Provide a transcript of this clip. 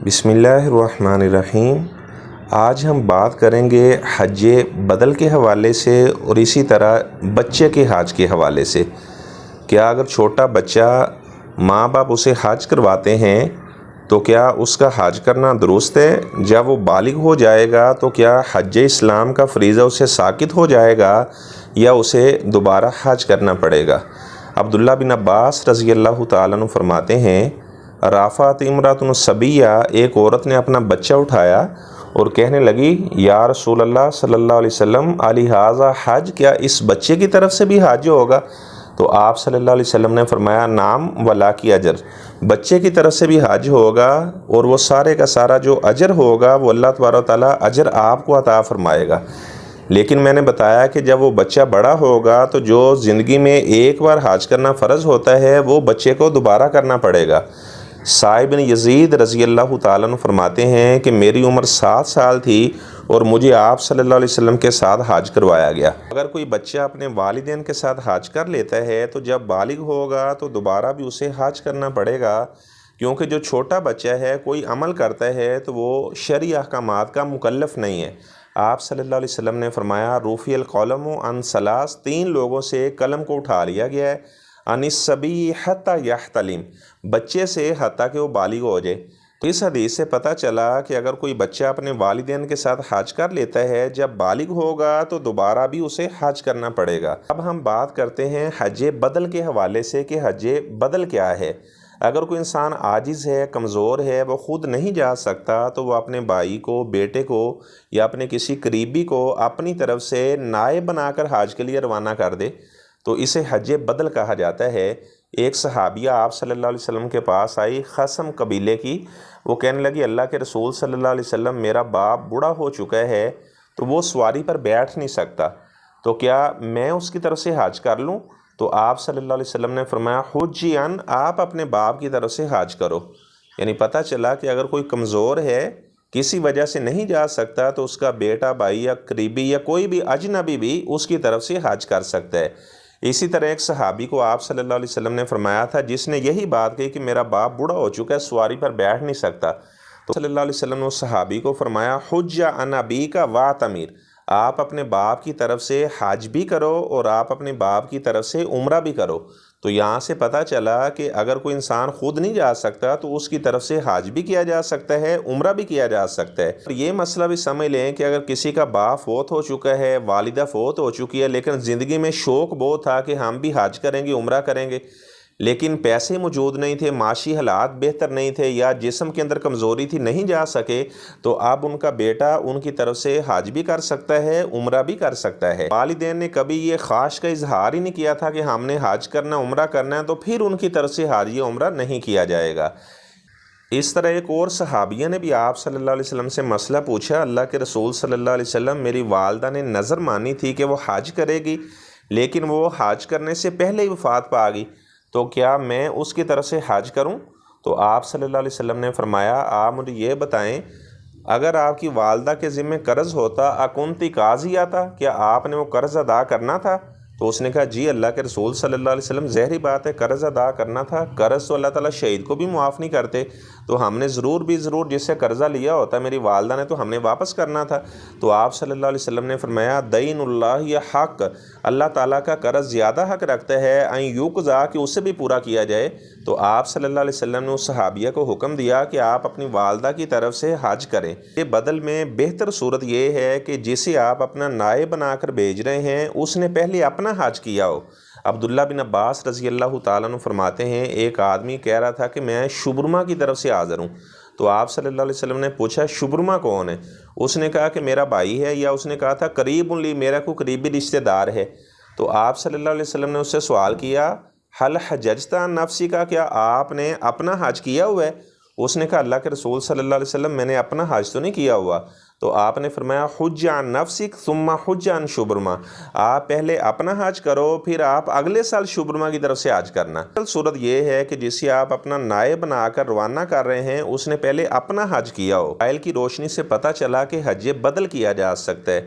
بسم اللہ الرحمن الرحیم۔ آج ہم بات کریں گے حج بدل کے حوالے سے اور اسی طرح بچے کے حج کے حوالے سے۔ کیا اگر چھوٹا بچہ ماں باپ اسے حج کرواتے ہیں تو کیا اس کا حج کرنا درست ہے؟ جب وہ بالغ ہو جائے گا تو کیا حج اسلام کا فریضہ اسے ساقط ہو جائے گا یا اسے دوبارہ حج کرنا پڑے گا؟ عبداللہ بن عباس رضی اللہ تعالیٰ عنہ فرماتے ہیں، رافعت امرأۃ صبیہ، ایک عورت نے اپنا بچہ اٹھایا اور کہنے لگی، یا رسول اللہ صلی اللہ علیہ وسلم، علی ھذا حج، کیا اس بچے کی طرف سے بھی حج ہوگا؟ تو آپ صلی اللہ علیہ وسلم نے فرمایا، نعم ولاکی اجر، بچے کی طرف سے بھی حج ہوگا اور وہ سارے کا سارا جو اجر ہوگا وہ اللہ تبارک و تعالیٰ اجر آپ کو عطا فرمائے گا۔ لیکن میں نے بتایا کہ جب وہ بچہ بڑا ہوگا تو جو زندگی میں ایک بار حج کرنا فرض ہوتا ہے وہ بچے کو دوبارہ کرنا پڑے گا۔ سعید بن یزید رضی اللہ تعالیٰ عنہ فرماتے ہیں کہ میری عمر 7 سال تھی اور مجھے آپ صلی اللہ علیہ وسلم کے ساتھ حج کروایا گیا۔ اگر کوئی بچہ اپنے والدین کے ساتھ حج کر لیتا ہے تو جب بالغ ہوگا تو دوبارہ بھی اسے حج کرنا پڑے گا، کیونکہ جو چھوٹا بچہ ہے کوئی عمل کرتا ہے تو وہ شرعی احکامات کا مکلف نہیں ہے۔ آپ صلی اللہ علیہ وسلم نے فرمایا، رفع القلم عن ثلاث، 3 لوگوں سے قلم کو اٹھا لیا گیا ہے، عن الصبی حتی یحتلم، بچے سے حتیٰ کہ وہ بالغ ہو جائے۔ تو اس حدیث سے پتہ چلا کہ اگر کوئی بچہ اپنے والدین کے ساتھ حج کر لیتا ہے، جب بالغ ہوگا تو دوبارہ بھی اسے حج کرنا پڑے گا۔ اب ہم بات کرتے ہیں حج بدل کے حوالے سے کہ حج بدل کیا ہے۔ اگر کوئی انسان عاجز ہے، کمزور ہے، وہ خود نہیں جا سکتا تو وہ اپنے بھائی کو، بیٹے کو یا اپنے کسی قریبی کو اپنی طرف سے نائب بنا کر حج کے لیے روانہ کر دے تو اسے حج بدل کہا جاتا ہے۔ ایک صحابیہ آپ صلی اللہ علیہ وسلم کے پاس آئی، خصم قبیلے کی، وہ کہنے لگی، اللہ کے رسول صلی اللہ علیہ وسلم، میرا باپ بوڑھا ہو چکا ہے تو وہ سواری پر بیٹھ نہیں سکتا، تو کیا میں اس کی طرف سے حج کر لوں؟ تو آپ صلی اللہ علیہ وسلم نے فرمایا، حجی ان، آپ اپنے باپ کی طرف سے حج کرو۔ یعنی پتہ چلا کہ اگر کوئی کمزور ہے، کسی وجہ سے نہیں جا سکتا تو اس کا بیٹا، بھائی یا قریبی یا کوئی بھی اجنبی بھی اس کی طرف سے حج کر سکتا ہے۔ اسی طرح ایک صحابی کو آپ صلی اللہ علیہ وسلم نے فرمایا تھا، جس نے یہی بات کہی کہ میرا باپ بوڑھا ہو چکا ہے، سواری پر بیٹھ نہیں سکتا، تو صلی اللہ علیہ وسلم نے اس صحابی کو فرمایا، حج عن ابیک واعتمر، آپ اپنے باپ کی طرف سے حج بھی کرو اور آپ اپنے باپ کی طرف سے عمرہ بھی کرو۔ تو یہاں سے پتہ چلا کہ اگر کوئی انسان خود نہیں جا سکتا تو اس کی طرف سے حج بھی کیا جا سکتا ہے، عمرہ بھی کیا جا سکتا ہے۔ یہ مسئلہ بھی سمجھ لیں کہ اگر کسی کا باپ فوت ہو چکا ہے، والدہ فوت ہو چکی ہے، لیکن زندگی میں شوق بہت تھا کہ ہم بھی حج کریں گے، عمرہ کریں گے، لیکن پیسے موجود نہیں تھے، معاشی حالات بہتر نہیں تھے یا جسم کے اندر کمزوری تھی، نہیں جا سکے، تو اب ان کا بیٹا ان کی طرف سے حج بھی کر سکتا ہے، عمرہ بھی کر سکتا ہے۔ والدین نے کبھی یہ خواہش کا اظہار ہی نہیں کیا تھا کہ ہم نے حج کرنا، عمرہ کرنا ہے، تو پھر ان کی طرف سے حج یا عمرہ نہیں کیا جائے گا۔ اس طرح ایک اور صحابیہ نے بھی آپ صلی اللہ علیہ وسلم سے مسئلہ پوچھا، اللہ کے رسول صلی اللہ علیہ وسلم، میری والدہ نے نظر مانی تھی کہ وہ حج کرے گی، لیکن وہ حج کرنے سے پہلے ہی وفات پا گئی، تو کیا میں اس کی طرف سے حج کروں؟ تو آپ صلی اللہ علیہ وسلم نے فرمایا، آپ مجھے یہ بتائیں، اگر آپ کی والدہ کے ذمہ قرض ہوتا، اکنتی قاضی آتا، کیا آپ نے وہ قرض ادا کرنا تھا؟ تو اس نے کہا، جی اللہ کے رسول صلی اللہ علیہ وسلم، ظاہری بات ہے قرض ادا کرنا تھا، قرض تو اللہ تعالیٰ شہید کو بھی معاف نہیں کرتے، تو ہم نے ضرور جس سے قرضہ لیا ہوتا میری والدہ نے، تو ہم نے واپس کرنا تھا۔ تو آپ صلی اللہ علیہ وسلم نے فرمایا، دین اللہ یا حق، اللہ تعالیٰ کا قرض زیادہ حق رکھتا ہے این یقضی، کہ اسے بھی پورا کیا جائے۔ تو آپ صلی اللہ علیہ وسلم نے اس صحابیہ کو حکم دیا کہ آپ اپنی والدہ کی طرف سے حج کریں۔ یہ بدل میں بہتر صورت یہ ہے کہ جسے آپ اپنا نائب بنا کر بھیج رہے ہیں اس نے پہلے اپنا حج کیا ہو۔ عبداللہ بن عباس رضی اللہ تعالیٰ عنہ فرماتے ہیں، ایک آدمی کہہ رہا تھا کہ میں شبرمہ کی طرف سے حاضر ہوں، تو آپ صلی اللہ علیہ وسلم نے پوچھا، شبرمہ کون ہے؟ اس نے کہا کہ میرا بھائی ہے، یا اس نے کہا تھا قریب لی، میرا کوئی قریبی رشتہ دار ہے۔ تو آپ صلی اللہ علیہ وسلم نے اس سے سوال کیا، حل حججت عن نفسی کا، کیا آپ نے اپنا حج کیا ہوا ہے؟ اس نے کہا، اللہ کے رسول صلی اللہ علیہ وسلم، میں نے اپنا حج تو نہیں کیا ہوا۔ تو آپ نے فرمایا، حج عن نفسک ثم حج عن شبرمہ، آپ پہلے اپنا حج کرو، پھر آپ اگلے سال شبرمہ کی طرف سے حج کرنا۔ اصل صورت یہ ہے کہ جسے آپ اپنا نائب بنا کر روانہ کر رہے ہیں اس نے پہلے اپنا حج کیا ہو۔ دلائل کی روشنی سے پتہ چلا کہ حج بدل کیا جا سکتا ہے۔